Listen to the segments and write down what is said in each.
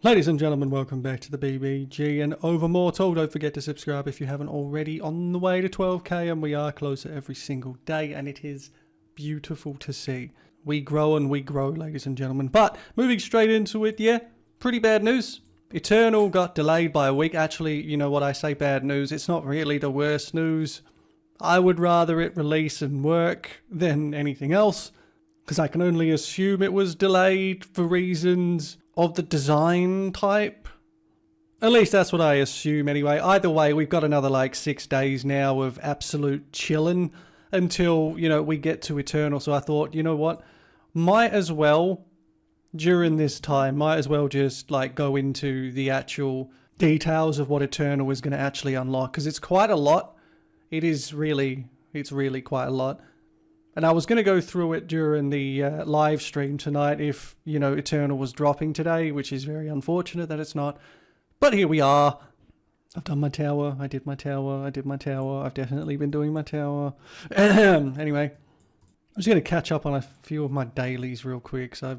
Ladies and gentlemen, welcome back to the BBG and Overmortal. Don't forget to subscribe if you haven't already. On the way to 12k, and we are closer every single day, and it is beautiful to see. We grow and we grow, ladies and gentlemen. But moving straight into it, yeah, pretty bad news. Eternal got delayed by a week. Actually, you know what, I say bad news, it's not really the worst news. I would rather it release and work than anything else, because I can only assume it was delayed for reasons of the design type. At least that's what I assume anyway. Either way, we've got another like 6 days now of absolute chillin' until, we get to Eternal. So I thought, you know what, might as well, during this time, might as well just like go into the actual details of what Eternal is going to actually unlock, because it's quite a lot. It's really quite a lot. And I was going to go through it during the live stream tonight if, Eternal was dropping today, which is very unfortunate that it's not. But here we are. I've done my tower. I did my tower. I did my tower. I've definitely been doing my tower. Anyway, I'm just going to catch up on a few of my dailies real quick. So I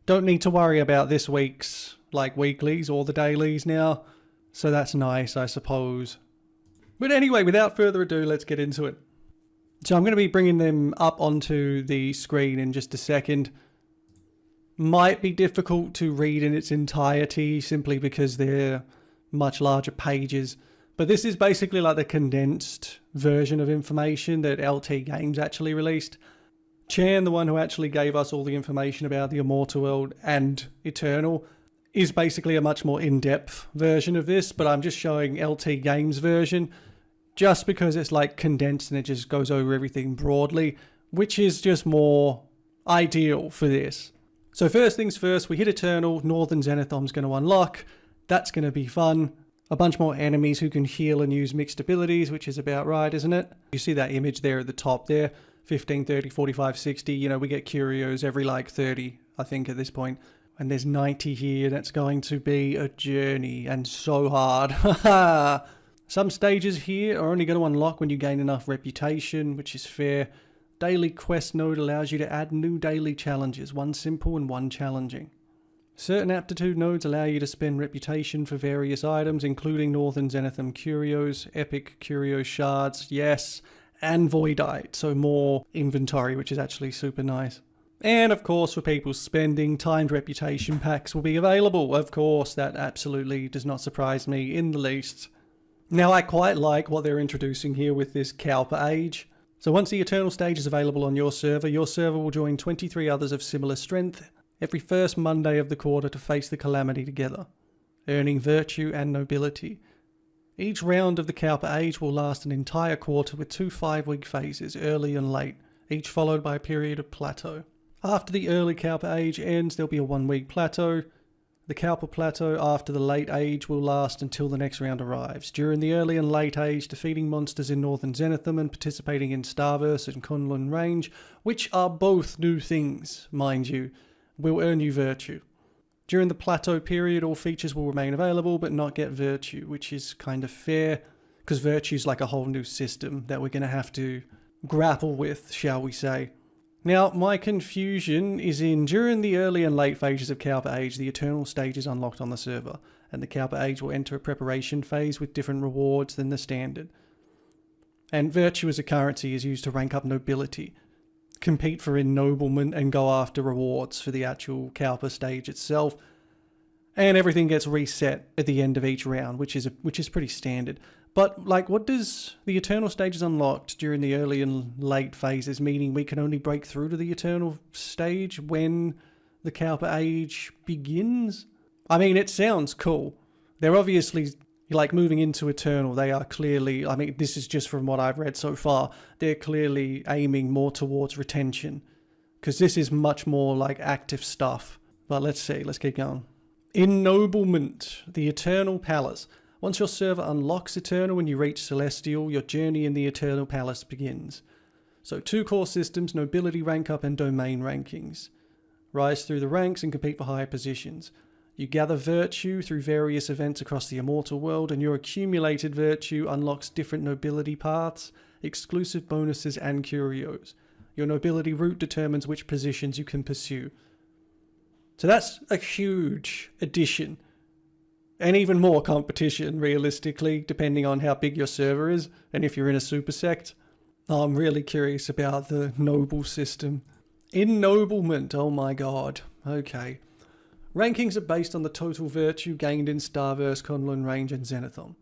don't need to worry about this week's weeklies or the dailies now. So that's nice, I suppose. But anyway, without further ado, let's get into it. So I'm going to be bringing them up onto the screen in just a second. Might be difficult to read in its entirety simply because they're much larger pages. But this is basically like the condensed version of information that LT Games actually released. Chan, the one who actually gave us all the information about the Immortal World and Eternal, is basically a much more in-depth version of this. But I'm just showing LT Games' version, just because it's like condensed and it just goes over everything broadly, which is just more ideal for this. So first things first, we hit Eternal, Northern Zenithom's going to unlock. That's going to be fun. A bunch more enemies who can heal and use mixed abilities, which is about right, isn't it? You see that image there at the top there, 15, 30, 45, 60. We get curios every 30, I think, at this point. And there's 90 here. That's going to be a journey and so hard. Haha. Some stages here are only going to unlock when you gain enough reputation, which is fair. Daily quest node allows you to add new daily challenges, one simple and one challenging. Certain aptitude nodes allow you to spend reputation for various items, including Northern Zenithom curios, epic curio shards, yes, and voidite, so more inventory, which is actually super nice. And of course, for people spending, timed reputation packs will be available. Of course, that absolutely does not surprise me in the least. Now, I quite like what they're introducing here with this Kalpa age. So once the Eternal stage is available on your server will join 23 others of similar strength every first Monday of the quarter to face the calamity together, earning virtue and nobility. Each round of the Kalpa age will last an entire quarter with 2 5-week phases, early and late, each followed by a period of plateau. After the early Kalpa age ends, there'll be a 1-week plateau. The Kalpa plateau after the late age will last until the next round arrives. During the early and late age, defeating monsters in Northern Zenithom and participating in Starverse and Kunlun range, which are both new things, mind you, will earn you virtue. During the plateau period, all features will remain available but not get virtue, which is kind of fair, because virtue is like a whole new system that we're going to have to grapple with, shall we say. Now, my confusion is during the early and late phases of Kalpa Age, the Eternal stage is unlocked on the server, and the Kalpa Age will enter a preparation phase with different rewards than the standard. And virtue as a currency is used to rank up nobility, compete for ennoblement, and go after rewards for the actual Kalpa stage itself. And everything gets reset at the end of each round, which is pretty standard. But, what does the Eternal stages unlocked during the early and late phases, meaning we can only break through to the Eternal stage when the Kalpa age begins? I mean, it sounds cool. They're obviously, moving into Eternal, they are clearly, this is just from what I've read so far, they're clearly aiming more towards retention, because this is much more active stuff. But let's see, let's keep going. Ennoblement, the Eternal Palace. Once your server unlocks Eternal and you reach Celestial, your journey in the Eternal Palace begins. So 2 core systems, nobility rank up and domain rankings. Rise through the ranks and compete for higher positions. You gather virtue through various events across the Immortal World, and your accumulated virtue unlocks different nobility paths, exclusive bonuses and curios. Your nobility route determines which positions you can pursue. So that's a huge addition. And even more competition, realistically, depending on how big your server is and if you're in a super sect. I'm really curious about the noble system. Ennoblement, oh my god. Okay. Rankings are based on the total virtue gained in Starverse, Kunlun, Range and Zenithom.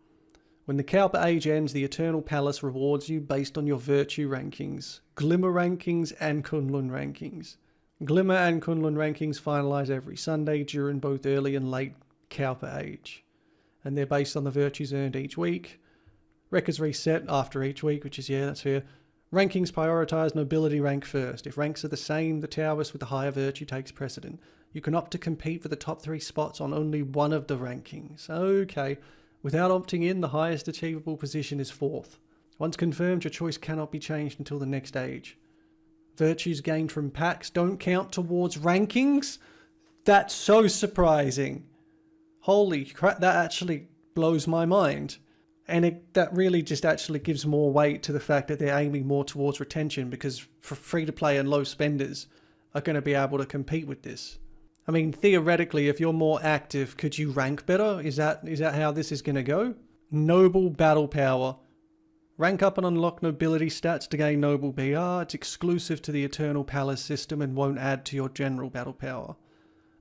When the Kalpa age ends, the Eternal Palace rewards you based on your virtue rankings, Glimmer rankings and Kunlun rankings. Glimmer and Kunlun rankings finalise every Sunday during both early and late Kalpa age. And they're based on the virtues earned each week. Records reset after each week, which is, yeah, that's fair. Rankings prioritise nobility rank first. If ranks are the same, the Taoist with the higher virtue takes precedent. You can opt to compete for the top 3 spots on only one of the rankings. Okay. Without opting in, the highest achievable position is 4th. Once confirmed, your choice cannot be changed until the next age. Virtues gained from packs don't count towards rankings? That's so surprising. Holy crap, that actually blows my mind. And that really just actually gives more weight to the fact that they're aiming more towards retention, because for free-to-play and low spenders are going to be able to compete with this. I mean, theoretically, if you're more active, could you rank better? Is that how this is going to go? Noble battle power. Rank up and unlock nobility stats to gain noble BR. It's exclusive to the Eternal Palace system and won't add to your general battle power.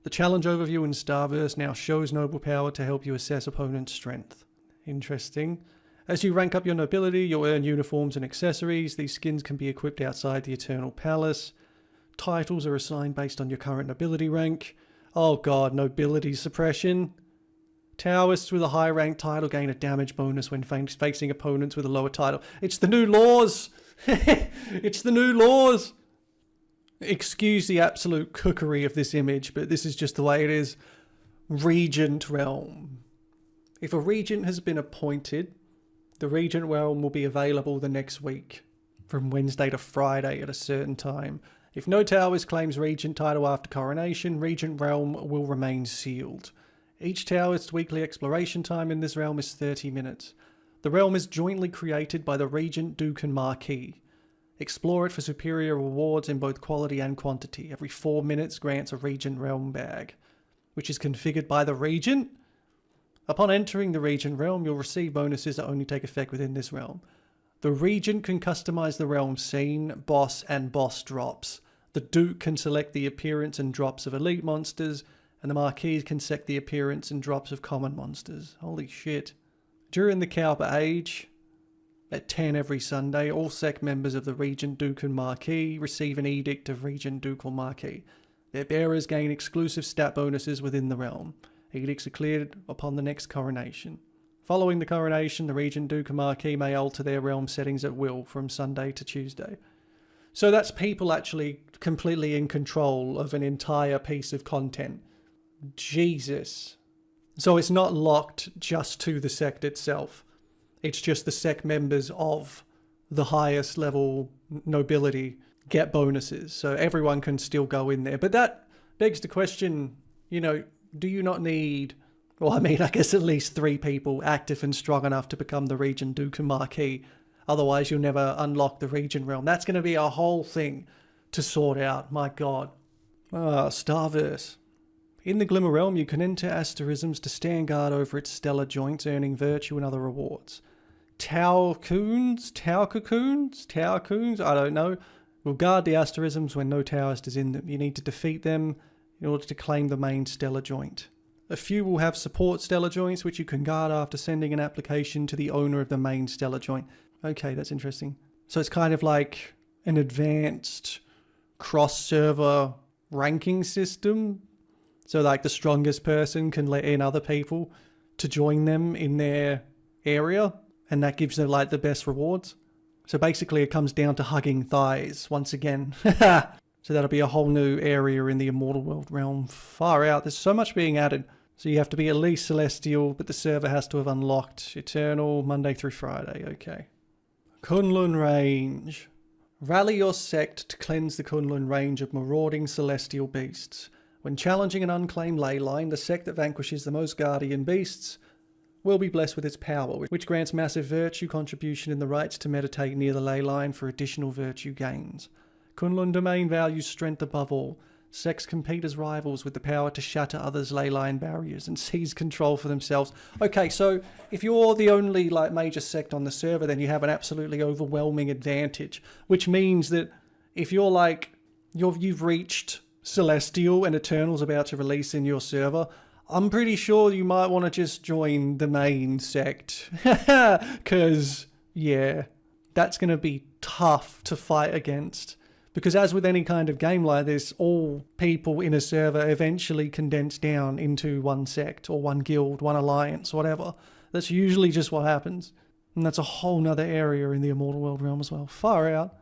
The challenge overview in Starverse now shows noble power to help you assess opponent's strength. Interesting. As you rank up your nobility, you'll earn uniforms and accessories. These skins can be equipped outside the Eternal Palace. Titles are assigned based on your current nobility rank. Oh god, nobility suppression. Taoists with a high rank title gain a damage bonus when facing opponents with a lower title. It's the new laws! It's the new laws! Excuse the absolute cookery of this image, but this is just the way it is. Regent realm. If a regent has been appointed, the regent realm will be available the next week, from Wednesday to Friday at a certain time. If no Taoist claims regent title after coronation, regent realm will remain sealed. Each Taoist's weekly exploration time in this realm is 30 minutes. The realm is jointly created by the regent, duke and marquis. Explore it for superior rewards in both quality and quantity. Every 4 minutes grants a regent realm bag, which is configured by the regent. Upon entering the regent realm, you'll receive bonuses that only take effect within this realm. The regent can customize the realm scene, boss, and boss drops. The duke can select the appearance and drops of elite monsters, and the marquis can set the appearance and drops of common monsters. Holy shit. During the Kalpa age, at 10 every Sunday, all Sect members of the regent, duke, and marquis receive an edict of regent, duke, or marquis. Their bearers gain exclusive stat bonuses within the realm. Edicts are cleared upon the next coronation. Following the coronation, the regent, duke and marquis may alter their realm settings at will from Sunday to Tuesday. So that's people actually completely in control of an entire piece of content. Jesus. So it's not locked just to the sect itself. It's just the sect members of the highest level nobility get bonuses. So everyone can still go in there. But that begs the question, you know, do you not need, well, I mean, I guess at least 3 people active and strong enough to become the regent, duke and marquis? Otherwise, you'll never unlock the regent realm. That's going to be a whole thing to sort out. My god. Starverse. In the Glimmer realm, you can enter asterisms to stand guard over its stellar joints, earning virtue and other rewards. Tau-coons? I don't know. Will guard the asterisms when no Taoist is in them. You need to defeat them in order to claim the main stellar joint. A few will have support stellar joints, which you can guard after sending an application to the owner of the main stellar joint. Okay, that's interesting. So it's kind of like an advanced cross-server ranking system. So like the strongest person can let in other people to join them in their area, and that gives them like the best rewards. So basically it comes down to hugging thighs once again. So that'll be a whole new area in the Immortal World realm. Far out. There's so much being added. So you have to be at least Celestial, but the server has to have unlocked Eternal Monday through Friday. Okay. Kunlun Range. Rally your sect to cleanse the Kunlun range of marauding celestial beasts. When challenging an unclaimed ley line, the sect that vanquishes the most guardian beasts will be blessed with its power, which grants massive virtue contribution in the rights to meditate near the ley line for additional virtue gains. Kunlun domain values strength above all. Sects compete as rivals with the power to shatter others' ley line barriers and seize control for themselves. Okay, so if you're the only like major sect on the server, then you have an absolutely overwhelming advantage, which means that if you're like, you've reached Celestial and Eternal's about to release in your server, I'm pretty sure you might want to just join the main sect. Because, yeah, that's going to be tough to fight against. Because as with any kind of game like this, all people in a server eventually condense down into one sect or one guild, one alliance, whatever. That's usually just what happens. And that's a whole nother area in the Immortal World realm as well. Far out.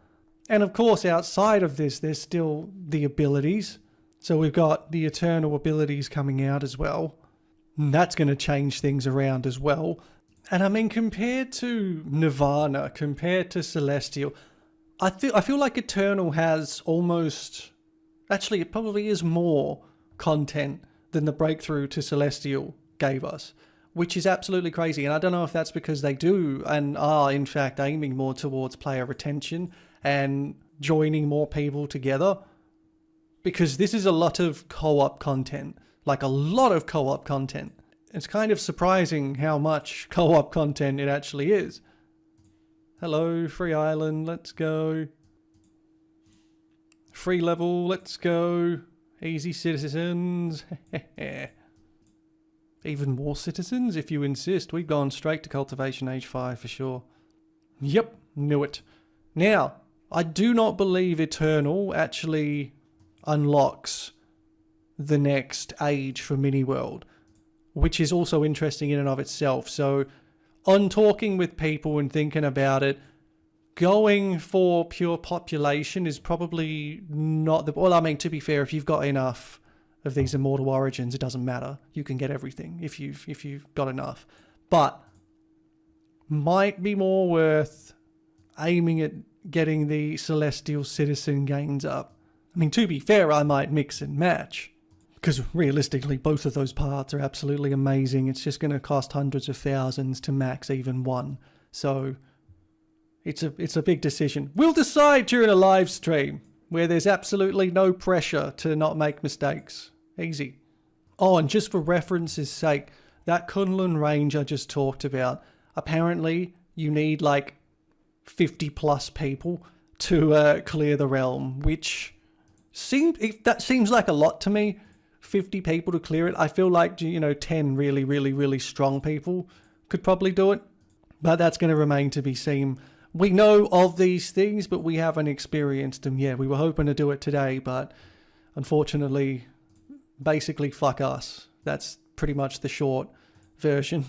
And of course, outside of this, there's still the abilities. So we've got the Eternal abilities coming out as well. And that's going to change things around as well. And I mean, compared to Nirvana, compared to Celestial, I feel like Eternal has almost... Actually, it probably is more content than the breakthrough to Celestial gave us, which is absolutely crazy. And I don't know if that's because they do and are, in fact, aiming more towards player retention and joining more people together. Because this is a lot of co-op content. Like, a lot of co-op content. It's kind of surprising how much co-op content it actually is. Hello, free island, let's go. Free level, let's go. Easy citizens. Even more citizens, if you insist. We've gone straight to Cultivation Age 5 for sure. Yep, knew it. Now, I do not believe Eternal actually unlocks the next age for Mini World, which is also interesting in and of itself. So, on talking with people and thinking about it, going for pure population is probably not the... Well, I mean, to be fair, if you've got enough of these Immortal Origins, it doesn't matter. You can get everything if you've got enough. But might be more worth aiming at getting the Celestial Citizen gains up. I mean, to be fair, I might mix and match. Because realistically, both of those parts are absolutely amazing. It's just going to cost hundreds of thousands to max even one. So it's a big decision. We'll decide during a live stream where there's absolutely no pressure to not make mistakes. Easy. Oh, and just for reference's sake, that Kunlun range I just talked about, apparently you need like 50 plus people to clear the realm, which that seems like a lot to me. 50 people to clear it. I feel like, 10 really, really, really strong people could probably do it. But that's going to remain to be seen. We know of these things, but we haven't experienced them yet. We were hoping to do it today, but unfortunately, basically, fuck us. That's pretty much the short version.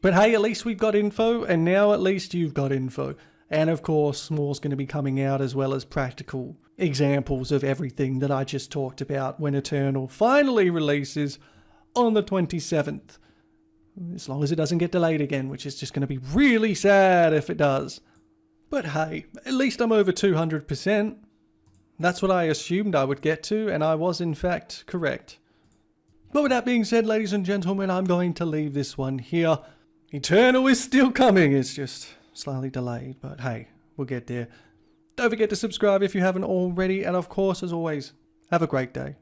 But hey, at least we've got info, and now at least you've got info. And of course, more's going to be coming out as well as practical examples of everything that I just talked about when Eternal finally releases on the 27th. As long as it doesn't get delayed again, which is just going to be really sad if it does. But hey, at least I'm over 200%. That's what I assumed I would get to, and I was in fact correct. But with that being said, ladies and gentlemen, I'm going to leave this one here. Eternal is still coming, it's just slightly delayed, but hey, we'll get there. Don't forget to subscribe if you haven't already, and of course, as always, have a great day.